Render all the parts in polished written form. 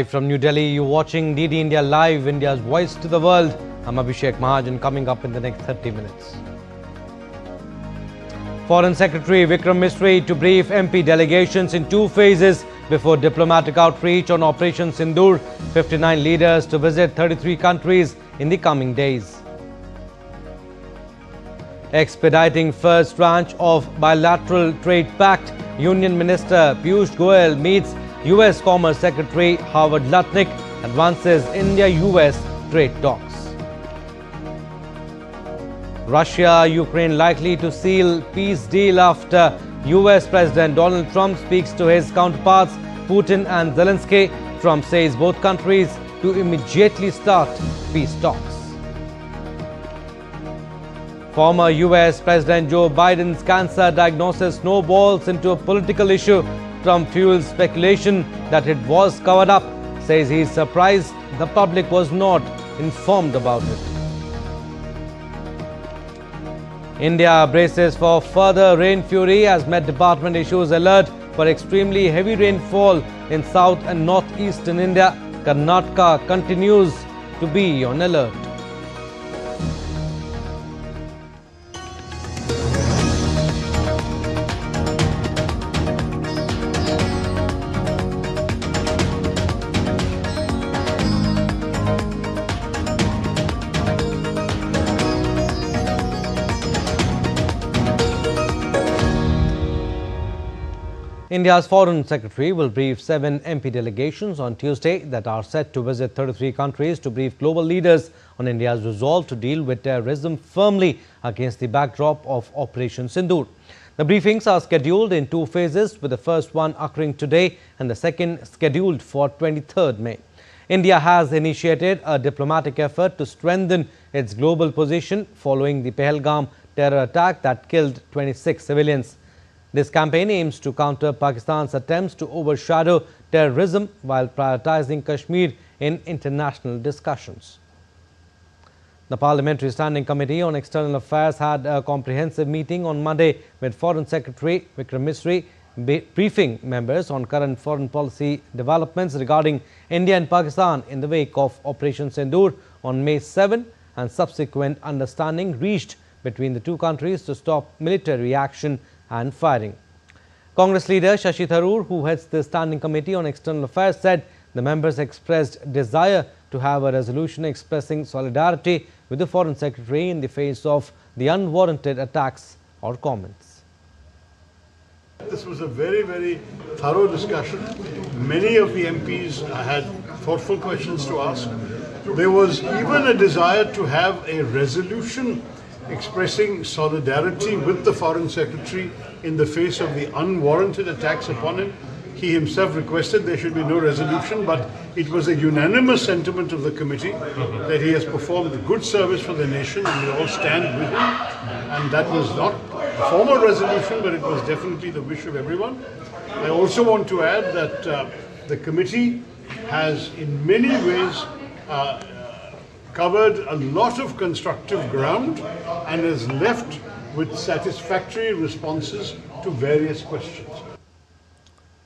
From New Delhi, you're watching DD India Live, India's voice to the world. I'm Abhishek Mahajan, coming up in the next 30 minutes. Foreign Secretary Vikram Misri to brief MP delegations in 2 phases before diplomatic outreach on Operation Sindoor. 59 leaders to visit 33 countries in the coming days. Expediting first tranche of bilateral trade pact. Union Minister Piyush Goyal meets U.S. Commerce Secretary Howard Lutnick, advances India-U.S. trade talks. Russia-Ukraine likely to seal peace deal after U.S. President Donald Trump speaks to his counterparts Putin and Zelensky. Trump says both countries to immediately start peace talks. Former U.S. President Joe Biden's cancer diagnosis snowballs into a political issue. Trump fuels speculation that it was covered up, says he's surprised the public was not informed about it. India braces for further rain fury as Met Department issues alert for extremely heavy rainfall in south and northeastern India. Karnataka continues to be on alert. India's Foreign Secretary will brief 7 MP delegations on Tuesday that are set to visit 33 countries to brief global leaders on India's resolve to deal with terrorism firmly against the backdrop of Operation Sindoor. The briefings are scheduled in 2 phases, with the first one occurring today and the second scheduled for 23rd May. India has initiated a diplomatic effort to strengthen its global position following the Pahalgam terror attack that killed 26 civilians. This campaign aims to counter Pakistan's attempts to overshadow terrorism while prioritizing Kashmir in international discussions. The Parliamentary Standing Committee on External Affairs had a comprehensive meeting on Monday with Foreign Secretary Vikram Misri, briefing members on current foreign policy developments regarding India and Pakistan in the wake of Operation Sindoor on May 7 and subsequent understanding reached between the 2 countries to stop military action and firing. Congress leader Shashi Tharoor, who heads the Standing Committee on External Affairs, said the members expressed desire to have a resolution expressing solidarity with the Foreign Secretary in the face of the unwarranted attacks or comments. This was a very, very thorough discussion. Many of the MPs had thoughtful questions to ask. There was even a desire to have a resolution expressing solidarity with the Foreign Secretary in the face of the unwarranted attacks upon him. He himself requested there should be no resolution, but it was a unanimous sentiment of the committee that he has performed a good service for the nation and we all stand with him. And that was not a formal resolution, but it was definitely the wish of everyone. I also want to add that the committee has in many ways covered a lot of constructive ground and has left with satisfactory responses to various questions.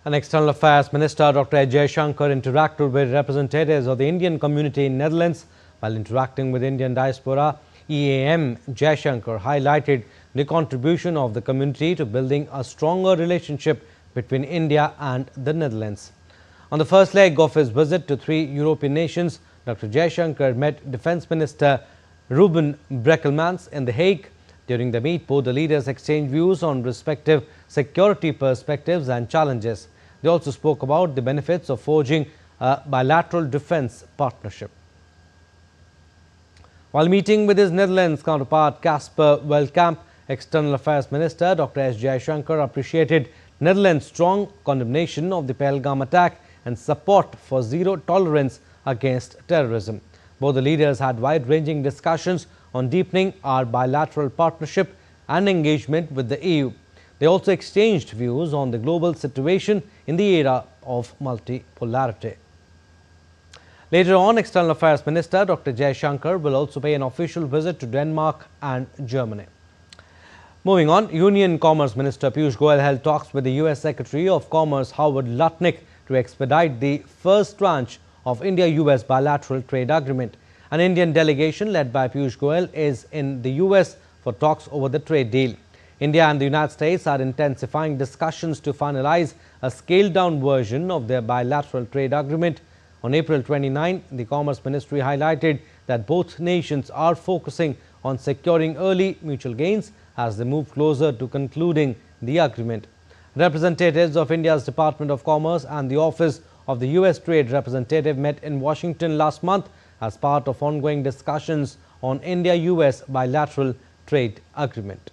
An External Affairs Minister Dr. S. Jaishankar interacted with representatives of the Indian community in Netherlands. While interacting with Indian diaspora, EAM Jaishankar highlighted the contribution of the community to building a stronger relationship between India and the Netherlands. On the first leg of his visit to 3 European nations, Dr. Jaishankar met Defence Minister Ruben Brekelmans in The Hague. During the meet, both the leaders exchanged views on respective security perspectives and challenges. They also spoke about the benefits of forging a bilateral defence partnership. While meeting with his Netherlands counterpart Casper Veldkamp, External Affairs Minister Dr. S. Jaishankar appreciated Netherlands' strong condemnation of the Pahalgam attack and support for zero tolerance against terrorism. Both the leaders had wide-ranging discussions on deepening our bilateral partnership and engagement with the EU. They also exchanged views on the global situation in the era of multipolarity. Later on, External Affairs Minister Dr. Jaishankar will also pay an official visit to Denmark and Germany. Moving on, Union Commerce Minister Piyush Goyal held talks with the U.S. Secretary of Commerce Howard Lutnick to expedite the first tranche of India-U.S. bilateral trade agreement. An Indian delegation led by Piyush Goyal is in the U.S. for talks over the trade deal. India and the United States are intensifying discussions to finalize a scaled-down version of their bilateral trade agreement. On April 29, the Commerce Ministry highlighted that both nations are focusing on securing early mutual gains as they move closer to concluding the agreement. Representatives of India's Department of Commerce and the Office of the U.S. Trade Representative met in Washington last month as part of ongoing discussions on India-U.S. bilateral trade agreement.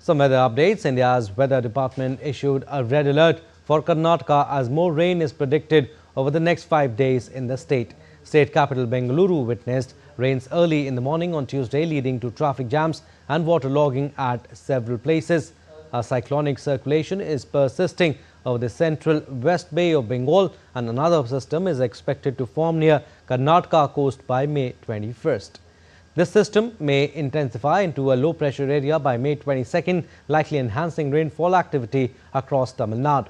Some weather updates. India's weather department issued a red alert for Karnataka as more rain is predicted over the next 5 days in the state. State capital Bengaluru witnessed rains early in the morning on Tuesday, leading to traffic jams and waterlogging at several places. A cyclonic circulation is persisting over the central West Bay of Bengal, and another system is expected to form near Karnataka coast by May 21st. This system may intensify into a low-pressure area by May 22nd, likely enhancing rainfall activity across Tamil Nadu.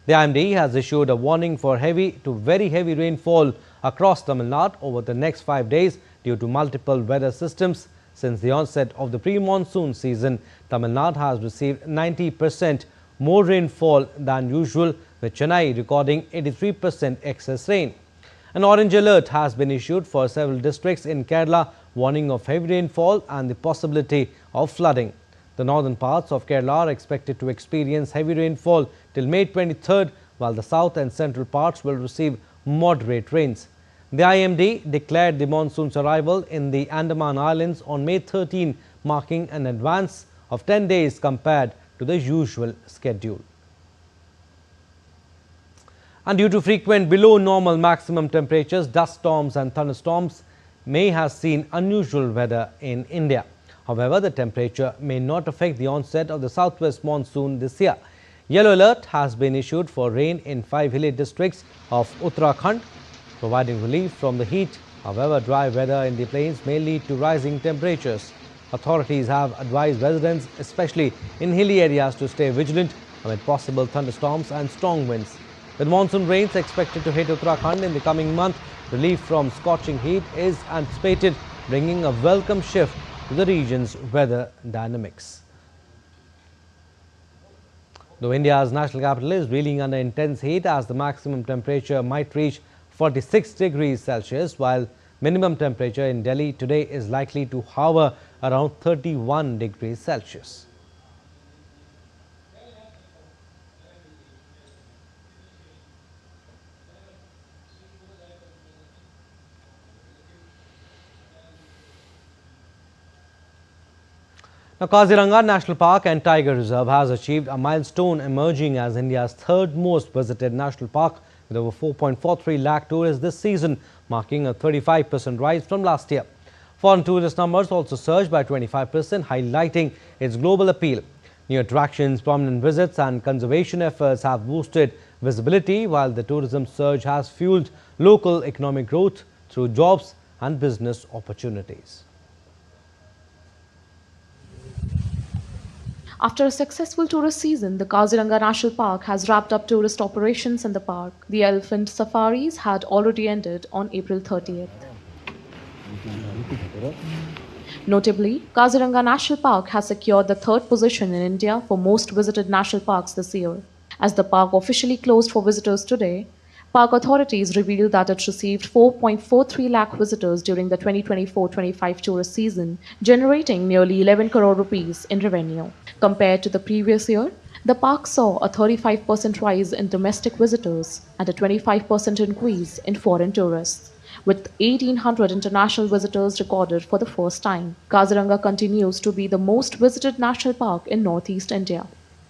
The IMD has issued a warning for heavy to very heavy rainfall across Tamil Nadu over the next 5 days due to multiple weather systems. Since the onset of the pre-monsoon season, Tamil Nadu has received 90% more rainfall than usual, with Chennai recording 83% excess rain. An orange alert has been issued for several districts in Kerala, warning of heavy rainfall and the possibility of flooding. The northern parts of Kerala are expected to experience heavy rainfall till May 23rd, while the south and central parts will receive moderate rains. The IMD declared the monsoon's arrival in the Andaman Islands on May 13, marking an advance of 10 days compared to the usual schedule. And due to frequent below normal maximum temperatures, dust storms and thunderstorms may have seen unusual weather in India. However, the temperature may not affect the onset of the southwest monsoon this year. Yellow alert has been issued for rain in 5 hilly districts of Uttarakhand, providing relief from the heat. However, dry weather in the plains may lead to rising temperatures. Authorities have advised residents, especially in hilly areas, to stay vigilant amid possible thunderstorms and strong winds. With monsoon rains expected to hit Uttarakhand in the coming month, relief from scorching heat is anticipated, bringing a welcome shift to the region's weather dynamics. Though India's national capital is reeling under intense heat as the maximum temperature might reach 46 degrees Celsius, while minimum temperature in Delhi today is likely to hover around 31 degrees Celsius. Now, Kaziranga National Park and Tiger Reserve has achieved a milestone, emerging as India's third most visited national park with over 4.43 lakh tourists this season, marking a 35% rise from last year. Foreign tourist numbers also surged by 25%, highlighting its global appeal. New attractions, prominent visits and conservation efforts have boosted visibility, while the tourism surge has fueled local economic growth through jobs and business opportunities. After a successful tourist season, the Kaziranga National Park has wrapped up tourist operations in the park. The elephant safaris had already ended on April 30th. Notably, Kaziranga National Park has secured the third position in India for most visited national parks this year. As the park officially closed for visitors today, park authorities revealed that it received 4.43 lakh visitors during the 2024-25 tourist season, generating nearly 11 crore rupees in revenue. Compared to the previous year, the park saw a 35% rise in domestic visitors and a 25% increase in foreign tourists, with 1,800 international visitors recorded for the first time. Kaziranga continues to be the most visited national park in northeast India.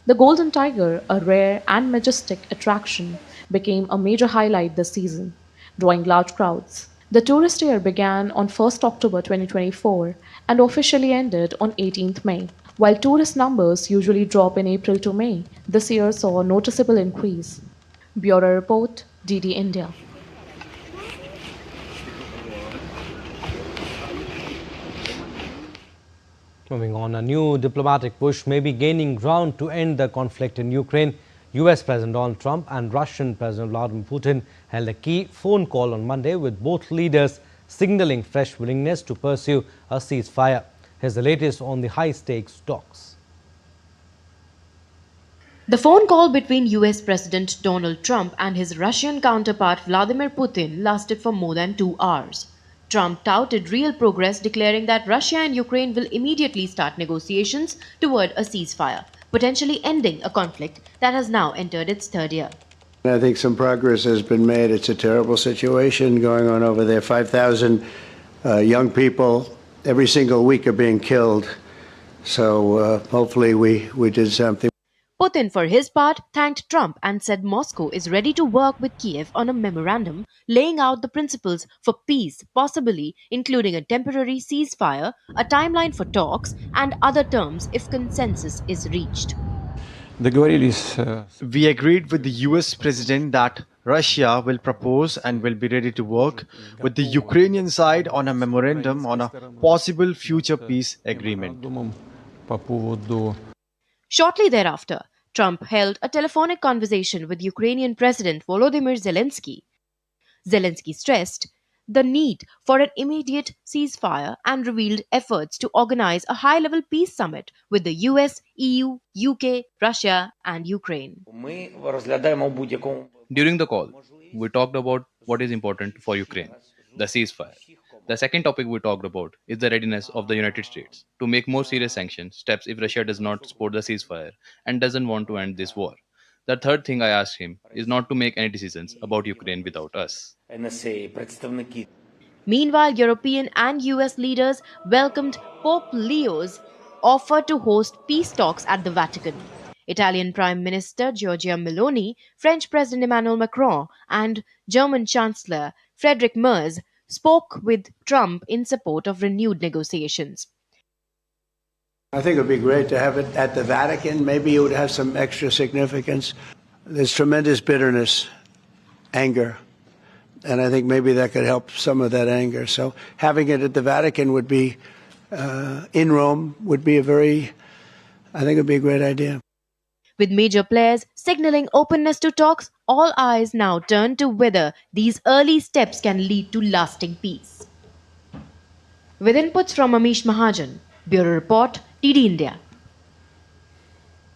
The golden tiger, a rare and majestic attraction, became a major highlight this season, drawing large crowds. The tourist year began on 1st October 2024 and officially ended on 18th May. While tourist numbers usually drop in April to May, this year saw a noticeable increase. Bureau Report, DD India. Moving on, a new diplomatic push may be gaining ground to end the conflict in Ukraine. U.S. President Donald Trump and Russian President Vladimir Putin held a key phone call on Monday, with both leaders signaling fresh willingness to pursue a ceasefire. Here's the latest on the high-stakes talks. The phone call between US President Donald Trump and his Russian counterpart Vladimir Putin lasted for more than 2 hours. Trump touted real progress, declaring that Russia and Ukraine will immediately start negotiations toward a ceasefire, potentially ending a conflict that has now entered its third year. I think some progress has been made. It's a terrible situation going on over there. 5,000 young people every single week are being killed. So hopefully we did something. Putin, for his part, thanked Trump and said Moscow is ready to work with Kiev on a memorandum laying out the principles for peace, possibly including a temporary ceasefire, a timeline for talks, and other terms if consensus is reached. We agreed with the US President that Russia will propose and will be ready to work with the Ukrainian side on a memorandum on a possible future peace agreement. Shortly thereafter, Trump held a telephonic conversation with Ukrainian President Volodymyr Zelensky. Zelensky stressed the need for an immediate ceasefire and revealed efforts to organize a high-level peace summit with the US, EU, UK, Russia, and Ukraine. During the call, we talked about what is important for Ukraine, the ceasefire. The second topic we talked about is the readiness of the United States to make more serious sanction steps if Russia does not support the ceasefire and doesn't want to end this war. The third thing I asked him is not to make any decisions about Ukraine without us. Meanwhile, European and US leaders welcomed Pope Leo's offer to host peace talks at the Vatican. Italian Prime Minister Giorgia Meloni, French President Emmanuel Macron, and German Chancellor Friedrich Merz spoke with Trump in support of renewed negotiations. I think it would be great to have it at the Vatican. Maybe it would have some extra significance. There's tremendous bitterness, anger, and I think maybe that could help some of that anger. So having it at the Vatican would be, in Rome, would be I think it would be a great idea. With major players signaling openness to talks, all eyes now turn to whether these early steps can lead to lasting peace. With inputs from Amish Mahajan, Bureau Report, TD India.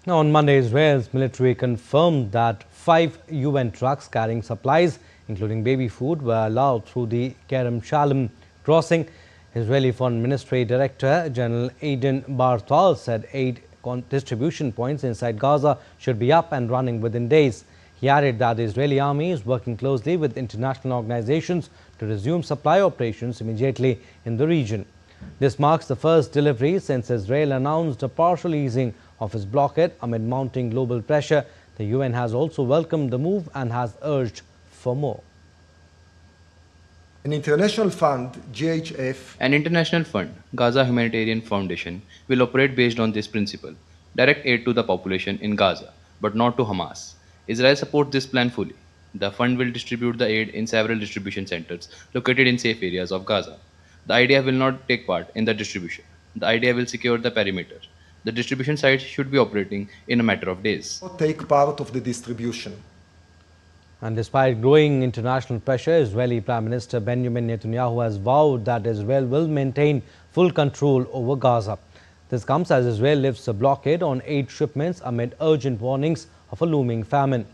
Now, on Monday, Israel's military confirmed that 5 UN trucks carrying supplies, including baby food, were allowed through the Kerem Shalom crossing. Israeli Foreign Ministry Director General Aiden Barthal said aid distribution points inside Gaza should be up and running within days. He added that the Israeli army is working closely with international organizations to resume supply operations immediately in the region. This marks the first delivery since Israel announced a partial easing of its blockade amid mounting global pressure. The UN has also welcomed the move and has urged for more. An international fund, GHF, An international fund, Gaza Humanitarian Foundation, will operate based on this principle: direct aid to the population in Gaza, but not to Hamas. Israel supports this plan fully. The fund will distribute the aid in several distribution centers located in safe areas of Gaza. The IDF will not take part in the distribution. The IDF will secure the perimeter. The distribution sites should be operating in a matter of days. take part of the distribution. And despite growing international pressure, Israeli Prime Minister Benjamin Netanyahu has vowed that Israel will maintain full control over Gaza. This comes as Israel lifts a blockade on aid shipments amid urgent warnings of a looming famine.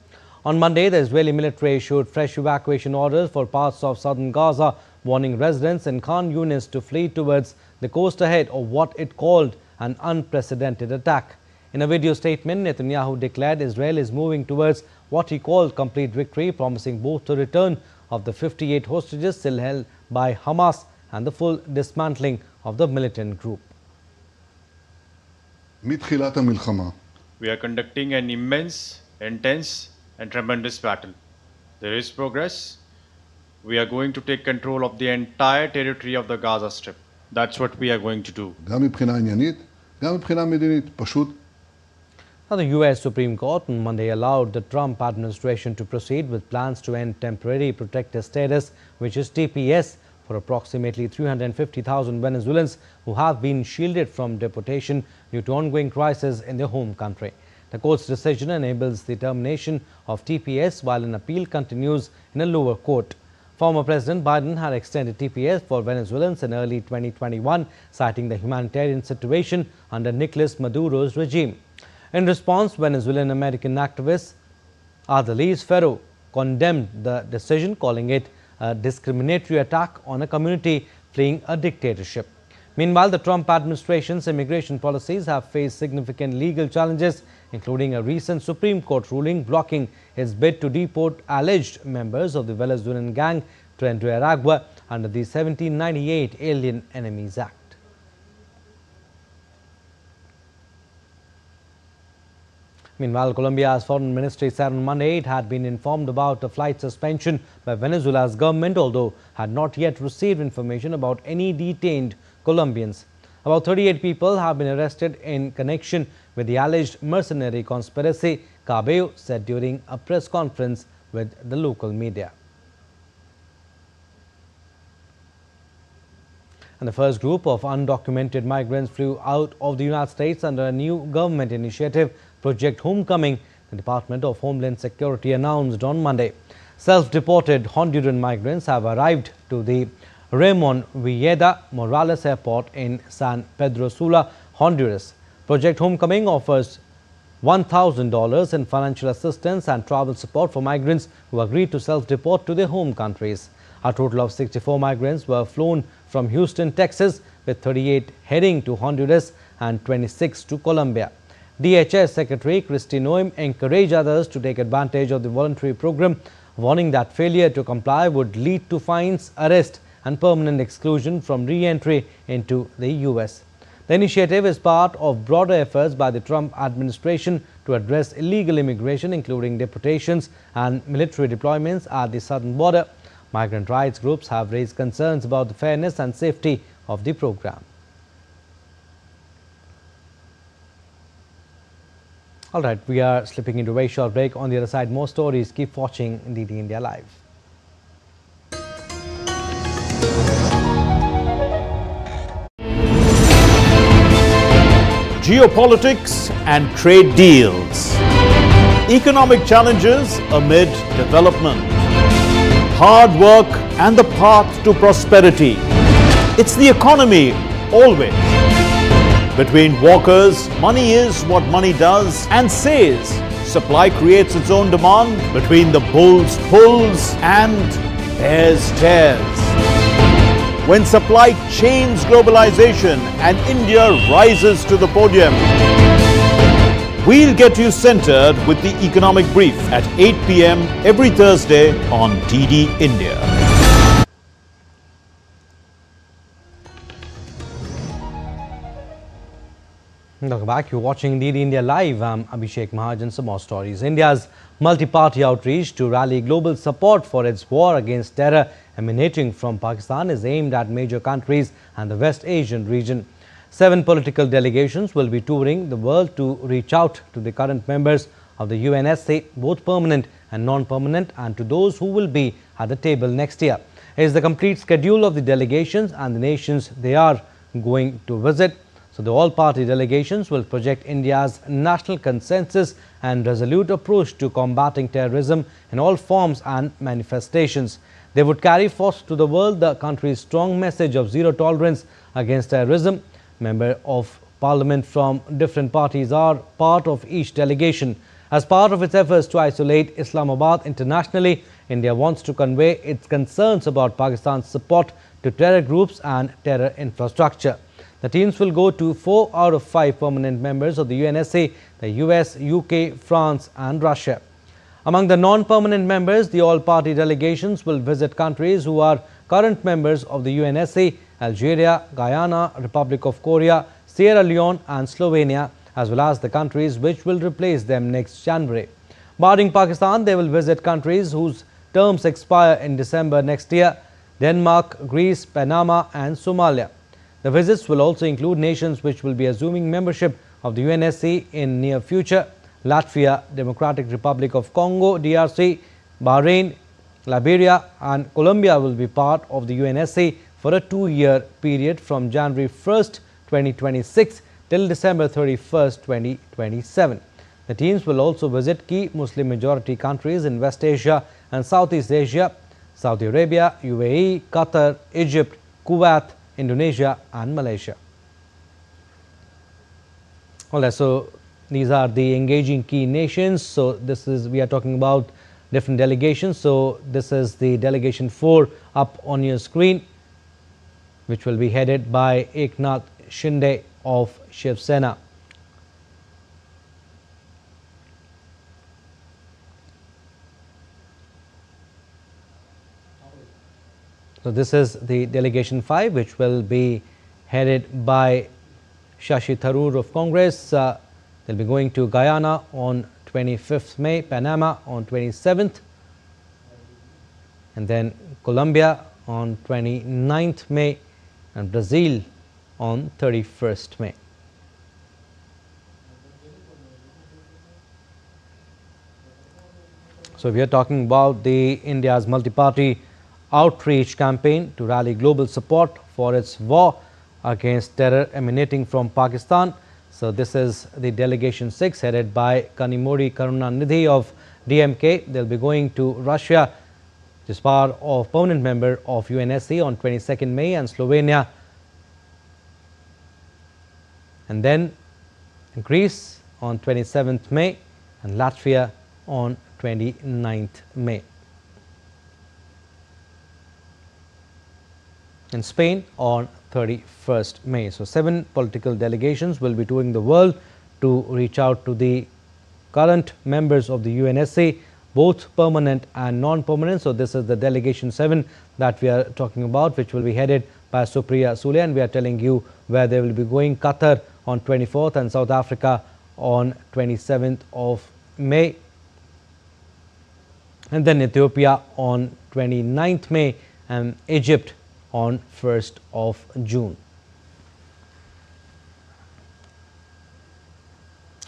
On Monday, the Israeli military issued fresh evacuation orders for parts of southern Gaza, warning residents in Khan Yunis to flee towards the coast ahead of what it called an unprecedented attack. In a video statement, Netanyahu declared Israel is moving towards what he called complete victory, promising both the return of the 58 hostages still held by Hamas and the full dismantling of the militant group. We are conducting an immense, intense, and tremendous battle. There is progress. We are going to take control of the entire territory of the Gaza Strip. That's what we are going to do. Now, the U.S. Supreme Court on Monday allowed the Trump administration to proceed with plans to end temporary protected status, which is TPS, for approximately 350,000 Venezuelans who have been shielded from deportation due to ongoing crisis in their home country. The court's decision enables the termination of TPS while an appeal continues in a lower court. Former President Biden had extended TPS for Venezuelans in early 2021, citing the humanitarian situation under Nicolas Maduro's regime. In response, Venezuelan American activist Ardaliz Ferro condemned the decision, calling it a discriminatory attack on a community fleeing a dictatorship. Meanwhile, the Trump administration's immigration policies have faced significant legal challenges, including a recent Supreme Court ruling blocking his bid to deport alleged members of the Venezuelan gang Tren de Aragua under the 1798 Alien Enemies Act. Meanwhile, Colombia's foreign ministry said on Monday it had been informed about a flight suspension by Venezuela's government, although had not yet received information about any detained Colombians. About 38 people have been arrested in connection with the alleged mercenary conspiracy, Cabello said during a press conference with the local media. And the first group of undocumented migrants flew out of the United States under a new government initiative, Project Homecoming, the Department of Homeland Security announced on Monday. Self-deported Honduran migrants have arrived to the Ramon Villeda Morales Airport in San Pedro Sula, Honduras. Project Homecoming offers $1,000 in financial assistance and travel support for migrants who agreed to self-deport to their home countries. A total of 64 migrants were flown from Houston, Texas, with 38 heading to Honduras and 26 to Colombia. DHS Secretary Kristi Noem encouraged others to take advantage of the voluntary program, warning that failure to comply would lead to fines, arrest and permanent exclusion from re-entry into the U.S. The initiative is part of broader efforts by the Trump administration to address illegal immigration, including deportations and military deployments at the southern border. Migrant rights groups have raised concerns about the fairness and safety of the program. All right, we are slipping into a very short break. On the other side, more stories. Keep watching DD India Live. Geopolitics and trade deals. Economic challenges amid development. Hard work and the path to prosperity. It's the economy always. Between walkers, money is what money does and says. Supply creates its own demand. Between the bulls pulls and bears tears. When supply chains globalization and India rises to the podium. We'll get you centered with the Economic Brief at 8 p.m. every Thursday on DD India. Welcome back. You're watching DD India Live. I'm Abhishek Mahajan. Some more stories. India's multi-party outreach to rally global support for its war against terror emanating from Pakistan is aimed at major countries and the West Asian region. 7 political delegations will be touring the world to reach out to the current members of the UNSC, both permanent and non-permanent, and to those who will be at the table next year. Here is the complete schedule of the delegations and the nations they are going to visit. So the all-party delegations will project India's national consensus and resolute approach to combating terrorism in all forms and manifestations. They would carry forth to the world the country's strong message of zero tolerance against terrorism. Members of Parliament from different parties are part of each delegation. As part of its efforts to isolate Islamabad internationally, India wants to convey its concerns about Pakistan's support to terror groups and terror infrastructure. The teams will go to 4 out of 5 permanent members of the UNSC, the US, UK, France and Russia. Among the non-permanent members, the all-party delegations will visit countries who are current members of the UNSC, Algeria, Guyana, Republic of Korea, Sierra Leone and Slovenia, as well as the countries which will replace them next January. Barring Pakistan, they will visit countries whose terms expire in December next year: Denmark, Greece, Panama and Somalia. The visits will also include nations which will be assuming membership of the UNSC in near future: Latvia, Democratic Republic of Congo, DRC, Bahrain, Liberia and Colombia will be part of the UNSC for a 2-year period from January 1st, 2026 till December 31st, 2027. The teams will also visit key Muslim majority countries in West Asia and Southeast Asia, Saudi Arabia, UAE, Qatar, Egypt, Kuwait, Indonesia and Malaysia. Alright, so these are the engaging key nations. So we are talking about different delegations. So this is the delegation 4 up on your screen, which will be headed by Eknath Shinde of Shiv Sena. So this is the delegation 5, which will be headed by Shashi Tharoor of Congress. They'll be going to Guyana on 25th May, Panama on 27th, and then Colombia on 29th May, and Brazil on 31st May. So we are talking about the India's multi-party outreach campaign to rally global support for its war against terror emanating from Pakistan. So this is the delegation 6 headed by Kanimuri Karunanidhi of DMK. They'll be going to Russia, which is part of permanent member of UNSC, on 22nd May, and Slovenia, and then Greece on 27th May, and Latvia on 29th May. In Spain on 31st May. So 7 political delegations will be touring the world to reach out to the current members of the UNSC, both permanent and non-permanent. So this is the delegation 7 that we are talking about, which will be headed by Supriya Sule, and we are telling you where they will be going: Qatar on 24th and South Africa on 27th of May, and then Ethiopia on 29th May, and Egypt on 1st of June.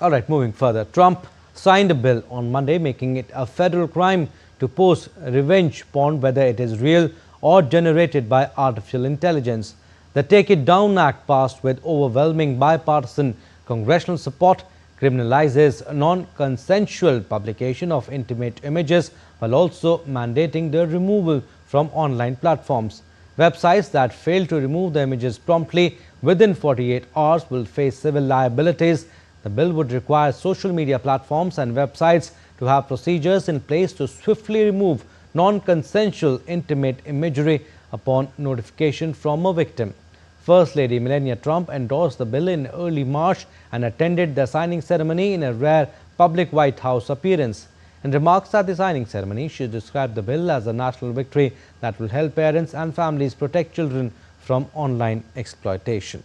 All right, moving further. Trump signed a bill on Monday making it a federal crime to post revenge porn, whether it is real or generated by artificial intelligence. The Take It Down Act, passed with overwhelming bipartisan congressional support, criminalizes non-consensual publication of intimate images while also mandating their removal from online platforms. Websites that fail to remove the images promptly within 48 hours will face civil liabilities. The bill would require social media platforms and websites to have procedures in place to swiftly remove non-consensual intimate imagery upon notification from a victim. First Lady Melania Trump endorsed the bill in early March and attended the signing ceremony in a rare public White House appearance. In remarks at the signing ceremony, she described the bill as a national victory that will help parents and families protect children from online exploitation.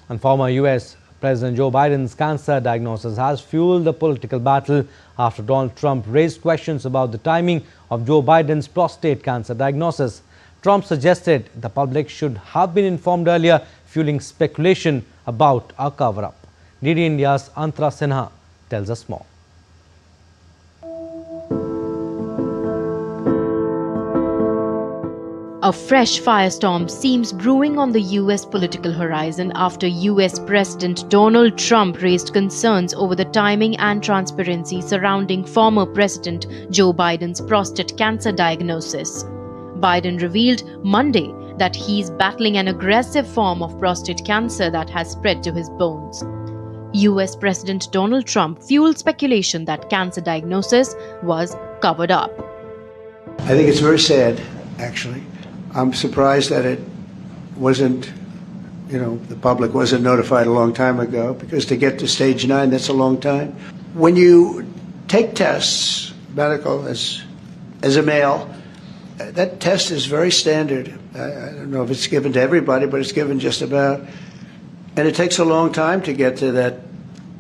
And former U.S. President Joe Biden's cancer diagnosis has fueled the political battle after Donald Trump raised questions about the timing of Joe Biden's prostate cancer diagnosis. Trump suggested the public should have been informed earlier, fueling speculation about a cover-up. DD India's Antara Sinha tells us more. A fresh firestorm seems brewing on the US political horizon after US President Donald Trump raised concerns over the timing and transparency surrounding former President Joe Biden's prostate cancer diagnosis. Biden revealed Monday that he's battling an aggressive form of prostate cancer that has spread to his bones. US President Donald Trump fueled speculation that cancer diagnosis was covered up. I think it's very sad, actually. I'm surprised that it wasn't, the public wasn't notified a long time ago, because to get to stage 9, that's a long time. When you take tests, medical, as a male, that test is very standard. I don't know if it's given to everybody, but it's given just about. And it takes a long time to get to that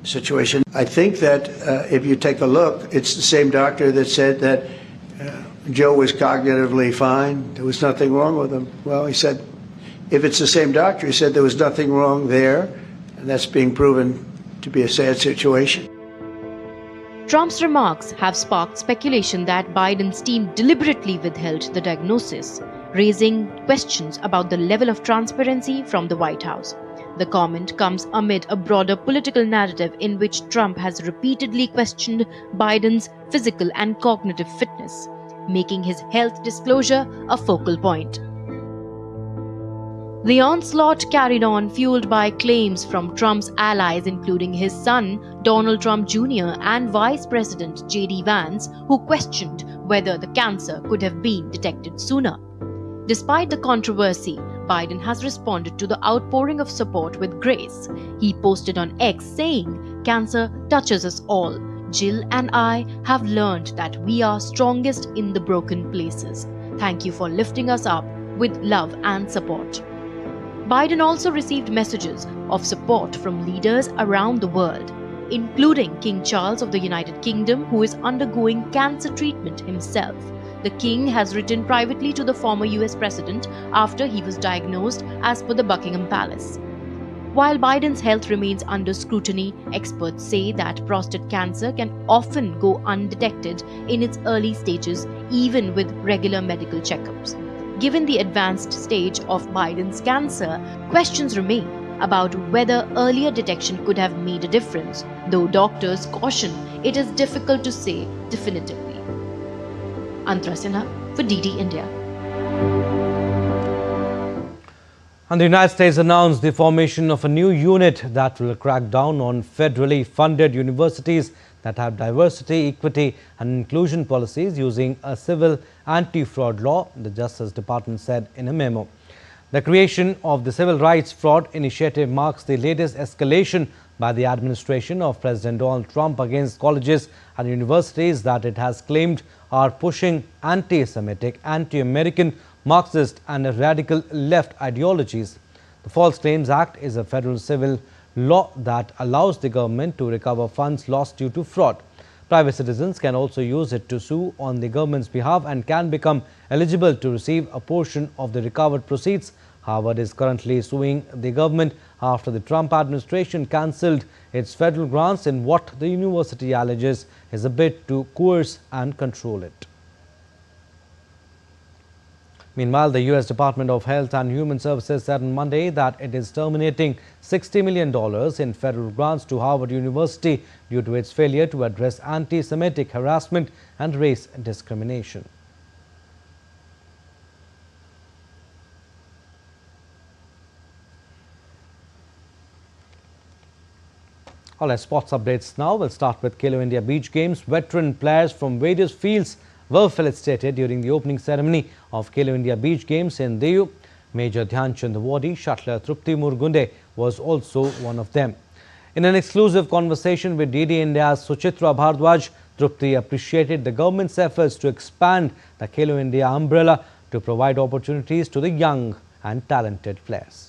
situation. I think that if you take a look, it's the same doctor that said that Joe was cognitively fine. There was nothing wrong with him. Well, he said, if it's the same doctor, he said there was nothing wrong there, and that's being proven to be a sad situation. Trump's remarks have sparked speculation that Biden's team deliberately withheld the diagnosis, raising questions about the level of transparency from the White House. The comment comes amid a broader political narrative in which Trump has repeatedly questioned Biden's physical and cognitive fitness, making his health disclosure a focal point. The onslaught carried on, fueled by claims from Trump's allies, including his son, Donald Trump Jr., and Vice President J.D. Vance, who questioned whether the cancer could have been detected sooner. Despite the controversy, Biden has responded to the outpouring of support with grace. He posted on X saying, "Cancer touches us all. Jill and I have learned that we are strongest in the broken places. Thank you for lifting us up with love and support." Biden also received messages of support from leaders around the world, including King Charles of the United Kingdom, who is undergoing cancer treatment himself. The king has written privately to the former US president after he was diagnosed, as per the Buckingham Palace. While Biden's health remains under scrutiny, experts say that prostate cancer can often go undetected in its early stages, even with regular medical checkups. Given the advanced stage of Biden's cancer, questions remain about whether earlier detection could have made a difference, though doctors caution it is difficult to say definitively. Antara Sinha for DD India. And the United States announced the formation of a new unit that will crack down on federally funded universities that have diversity, equity and inclusion policies using a civil anti-fraud law, the Justice Department said in a memo. The creation of the Civil Rights Fraud Initiative marks the latest escalation by the administration of President Donald Trump against colleges and universities that it has claimed are pushing anti-Semitic, anti-American, Marxist and radical left ideologies. The False Claims Act is a federal civil law that allows the government to recover funds lost due to fraud. Private citizens can also use it to sue on the government's behalf and can become eligible to receive a portion of the recovered proceeds. Harvard is currently suing the government after the Trump administration cancelled its federal grants in what the university alleges is a bid to coerce and control it. Meanwhile, the U.S. Department of Health and Human Services said on Monday that it is terminating $60 million in federal grants to Harvard University due to its failure to address anti-Semitic harassment and race discrimination. All right, sports updates now. We'll start with Khelo India Beach Games. Veteran players from various fields were felicitated during the opening ceremony of Khelo India Beach Games in Diu. Major Dhyan Chand Awardee shuttler Trupti Murgunde was also one of them. In an exclusive conversation with DD India's Suchitra Bhardwaj, Trupti appreciated the government's efforts to expand the Khelo India umbrella to provide opportunities to the young and talented players.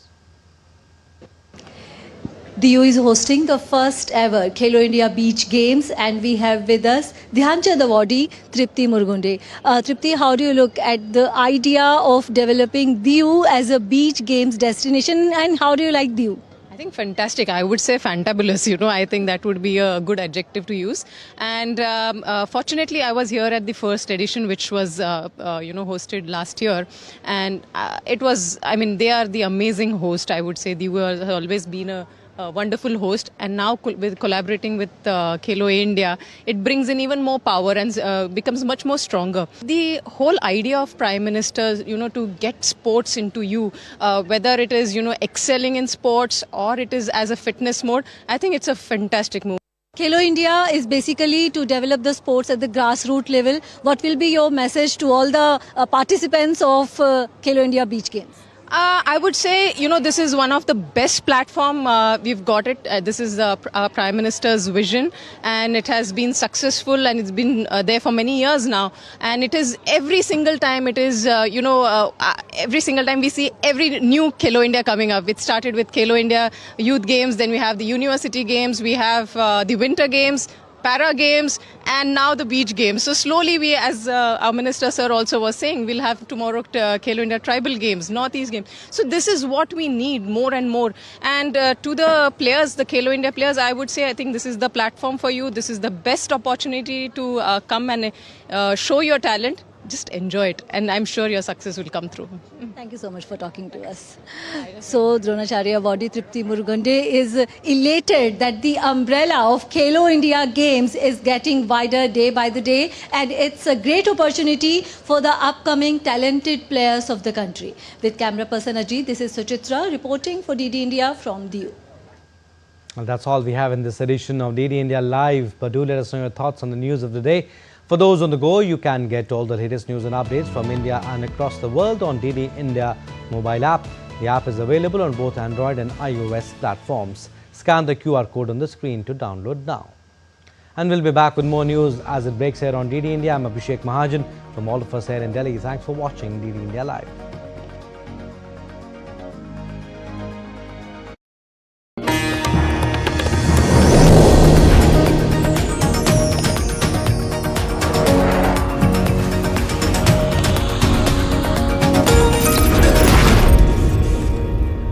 DU is hosting the first ever Khelo India Beach Games, and we have with us Dhyan Chand Awardee Trupti Murgunde. Trupti, how do you look at the idea of developing DU as a beach games destination, and how do you like DU? I think fantastic. I would say fantabulous. I think that would be a good adjective to use. And fortunately, I was here at the first edition, which was hosted last year, and it was. I mean, they are the amazing host. I would say DU has always been a wonderful host, and now with collaborating with Khelo India, it brings in even more power and becomes much more stronger. The whole idea of Prime Minister, to get sports into you, whether it is, excelling in sports or it is as a fitness mode, I think it's a fantastic move. Khelo India is basically to develop the sports at the grassroots level. What will be your message to all the participants of Khelo India Beach Games? I would say, this is one of the best platform. We've got it. This is our Prime Minister's vision, and it has been successful, and it's been there for many years now. And it is every single time every single time we see every new Khelo India coming up. It started with Khelo India Youth Games, then we have the University Games, we have the Winter Games, Para Games, and now the Beach Games. So slowly we, as our Minister Sir also was saying, we'll have tomorrow Khelo India Tribal Games, Northeast Games. So this is what we need more and more. And to the players, the Khelo India players, I would say I think this is the platform for you. This is the best opportunity to come and show your talent. just enjoy it. And I'm sure your success will come through. Thank you so much for talking to us. So, Dronacharya body Tripti Murugunde is elated that the umbrella of Khelo India Games is getting wider day by the day, and it's a great opportunity for the upcoming talented players of the country. With camera person Ajit, this is Suchitra reporting for DD India from Diu. Well, that's all we have in this edition of DD India Live, but do let us know your thoughts on the news of the day. For those on the go, you can get all the latest news and updates from India and across the world on DD India mobile app. The app is available on both Android and iOS platforms. Scan the QR code on the screen to download now. And we'll be back with more news as it breaks here on DD India. I'm Abhishek Mahajan. From all of us here in Delhi, thanks for watching DD India Live.